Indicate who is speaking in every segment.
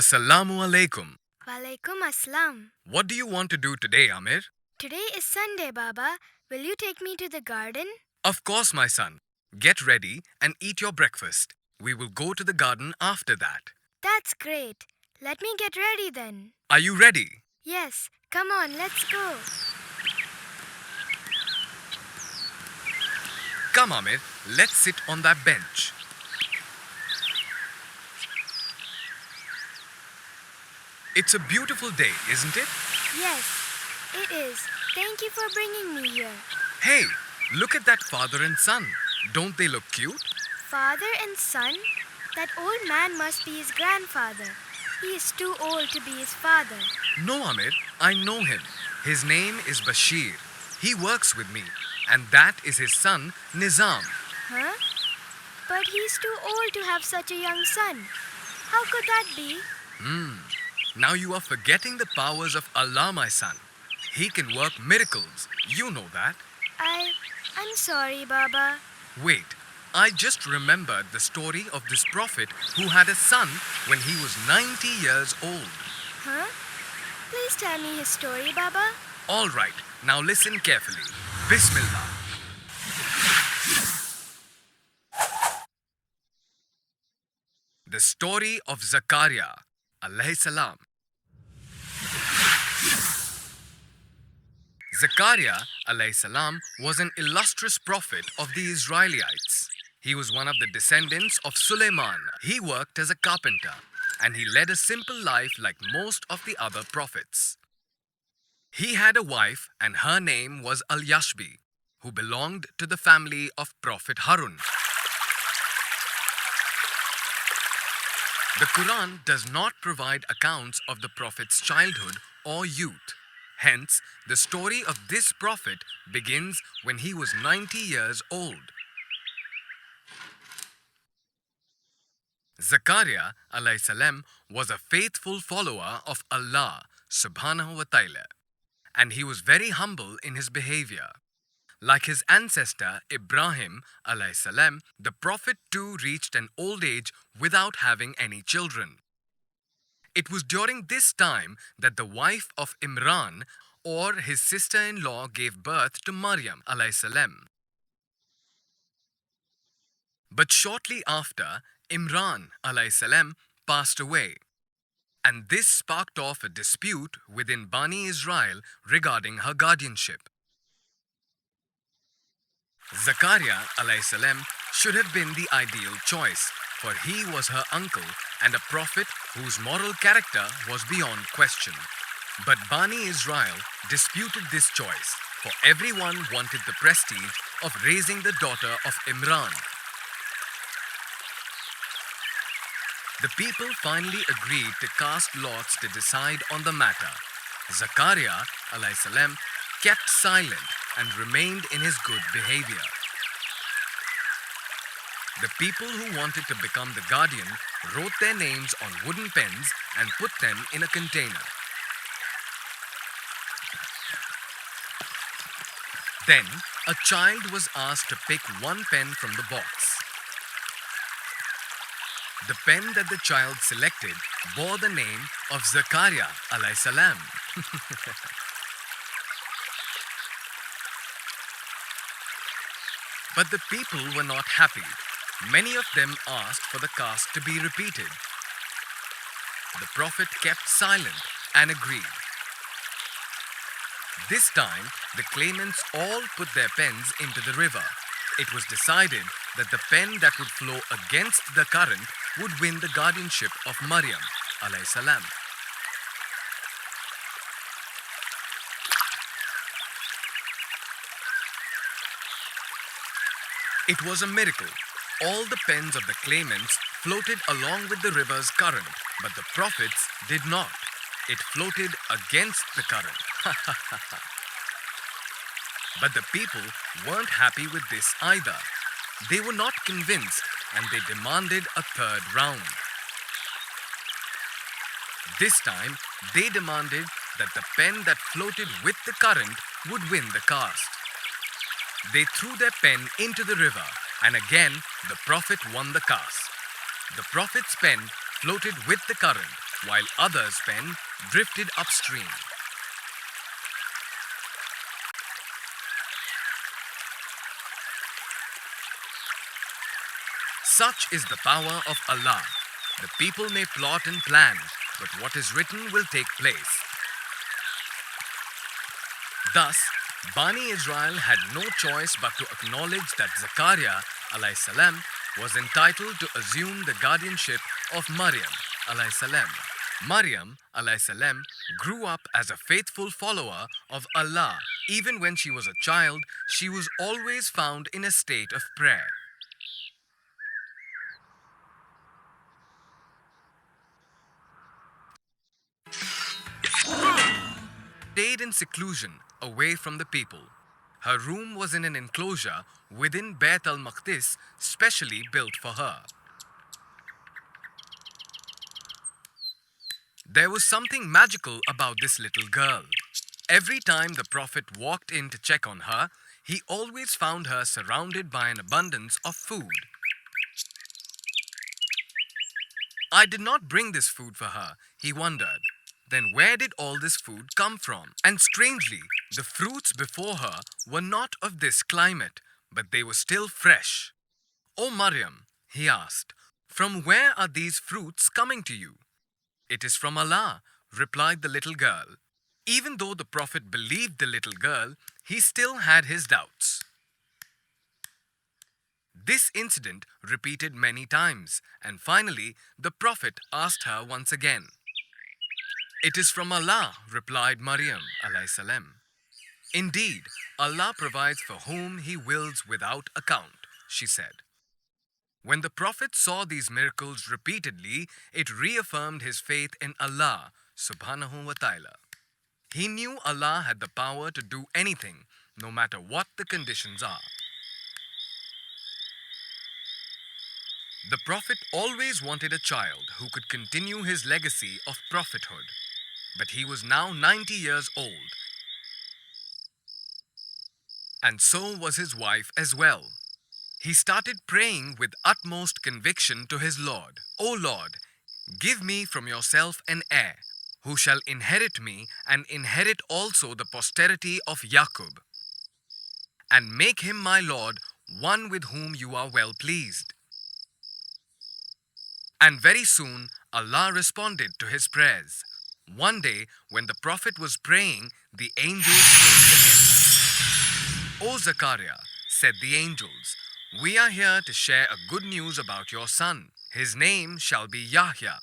Speaker 1: Assalamu alaikum.
Speaker 2: Walaikum assalam.
Speaker 1: What do you want to do today, Amir?
Speaker 2: Today is Sunday, Baba. Will you take me to the garden?
Speaker 1: Of course, my son. Get ready and eat your breakfast. We will go to the garden after that.
Speaker 2: That's great. Let me get ready then.
Speaker 1: Are you ready?
Speaker 2: Yes, come on, let's go.
Speaker 1: Come, Amir. Let's sit on that bench. It's a beautiful day, isn't it?
Speaker 2: Yes, it is. Thank you for bringing me here.
Speaker 1: Hey, look at that father and son. Don't they look cute?
Speaker 2: Father and son? That old man must be his grandfather. He is too old to be his father.
Speaker 1: No, Amir. I know him. His name is Bashir. He works with me. And that is his son, Nizam.
Speaker 2: Huh? But he's too old to have such a young son. How could that be?
Speaker 1: Now you are forgetting the powers of Allah, my son. He can work miracles. You know that.
Speaker 2: I'm sorry, Baba.
Speaker 1: Wait, I just remembered the story of this prophet who had a son when he was 90 years old.
Speaker 2: Huh? Please tell me his story, Baba.
Speaker 1: All right, now listen carefully. Bismillah. The story of Zakariyah, alayhi salam. Zakariyah alayhi salam was an illustrious prophet of the Israelites. He was one of the descendants of Suleiman. He worked as a carpenter and he led a simple life like most of the other prophets. He had a wife and her name was Al-Yashbi, who belonged to the family of Prophet Harun. The Quran does not provide accounts of the prophet's childhood or youth. Hence, the story of this prophet begins when he was 90 years old. Zakariyah alayhi salam was a faithful follower of Allah subhanahu wa ta'ala, and he was very humble in his behavior. Like his ancestor Ibrahim alayhi salam, the prophet too reached an old age without having any children. It was during this time that the wife of Imran or his sister-in-law gave birth to Maryam alayhi salam. But shortly after, Imran alayhi salam passed away. And this sparked off a dispute within Bani Israel regarding her guardianship. Zakariyah alayhi salam should have been the ideal choice, for he was her uncle and a prophet whose moral character was beyond question. But Bani Israel disputed this choice, for everyone wanted the prestige of raising the daughter of Imran. The people finally agreed to cast lots to decide on the matter. Zakariyah alayhi salam kept silent and remained in his good behavior. The people who wanted to become the guardian wrote their names on wooden pens and put them in a container. Then, a child was asked to pick one pen from the box. The pen that the child selected bore the name of Zakariyah alayhi salam. But the people were not happy. Many of them asked for the cast to be repeated. The prophet kept silent and agreed. This time, the claimants all put their pens into the river. It was decided that the pen that would flow against the current would win the guardianship of Maryam alayhi salam. It was a miracle. All the pens of the claimants floated along with the river's current, but the prophet's did not. It floated against the current. But the people weren't happy with this either. They were not convinced and they demanded a third round. This time, they demanded that the pen that floated with the current would win the cast. They threw their pen into the river, and again the prophet won the cast. The prophet's pen floated with the current, while others' pen drifted upstream. Such is the power of Allah. The people may plot and plan, but what is written will take place. Thus, Bani Israel had no choice but to acknowledge that Zakariyah alayhi salam was entitled to assume the guardianship of Maryam alayhi salam. Maryam alayhi salam grew up as a faithful follower of Allah. Even when she was a child, she was always found in a state of prayer. Stayed in seclusion, away from the people. Her room was in an enclosure within Bayt al-Maqdis, specially built for her. There was something magical about this little girl. Every time the Prophet walked in to check on her, he always found her surrounded by an abundance of food. I did not bring this food for her, he wondered. Then where did all this food come from? And strangely, the fruits before her were not of this climate, but they were still fresh. "O Maryam," he asked, "from where are these fruits coming to you?" "It is from Allah," replied the little girl. Even though the Prophet believed the little girl, he still had his doubts. This incident repeated many times, and finally the Prophet asked her once again. "It is from Allah," replied Maryam alayhi salam. "Indeed, Allah provides for whom He wills without account," she said. When the Prophet saw these miracles repeatedly, it reaffirmed his faith in Allah subhanahu wa ta'ala. He knew Allah had the power to do anything, no matter what the conditions are. The Prophet always wanted a child who could continue his legacy of prophethood. But he was now 90 years old, and so was his wife as well. He started praying with utmost conviction to his Lord. "O Lord, give me from yourself an heir, who shall inherit me and inherit also the posterity of Yaqub, and make him my Lord, one with whom you are well pleased." And very soon Allah responded to his prayers. One day, when the Prophet was praying, the angels came to him. "O Zakariyah," said the angels, "we are here to share a good news about your son. His name shall be Yahya.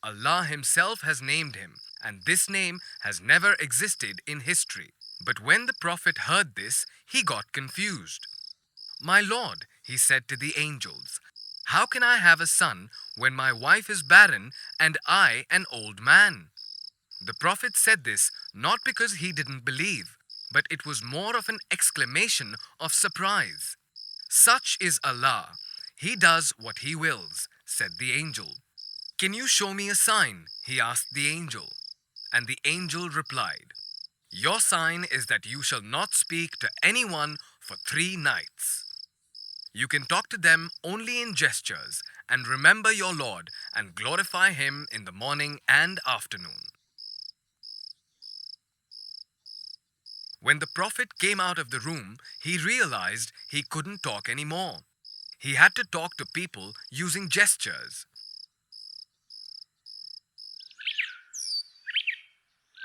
Speaker 1: Allah Himself has named him, and this name has never existed in history." But when the Prophet heard this, he got confused. "My Lord," he said to the angels, "how can I have a son when my wife is barren and I an old man?" The Prophet said this not because he didn't believe, but it was more of an exclamation of surprise. "Such is Allah. He does what He wills," said the angel. "Can you show me a sign?" he asked the angel. And the angel replied, "Your sign is that you shall not speak to anyone for 3 nights. You can talk to them only in gestures, and remember your Lord and glorify Him in the morning and afternoon." When the Prophet came out of the room, he realized he couldn't talk anymore. He had to talk to people using gestures.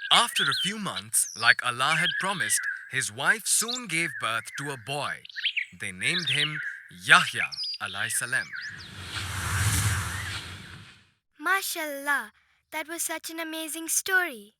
Speaker 1: After a few months, like Allah had promised, his wife soon gave birth to a boy. They named him Yahya alayhi salam.
Speaker 2: MashaAllah, that was such an amazing story.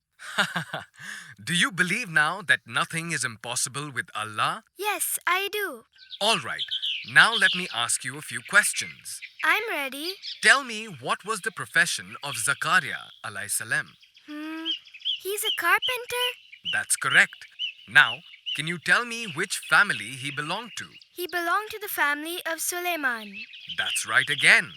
Speaker 1: Do you believe now that nothing is impossible with Allah?
Speaker 2: Yes, I do.
Speaker 1: All right, now let me ask you a few questions.
Speaker 2: I'm ready.
Speaker 1: Tell me, what was the profession of Zakariyah alayhi salam?
Speaker 2: He's a carpenter.
Speaker 1: That's correct. Now, can you tell me which family he belonged to?
Speaker 2: He belonged to the family of Suleiman.
Speaker 1: That's right again.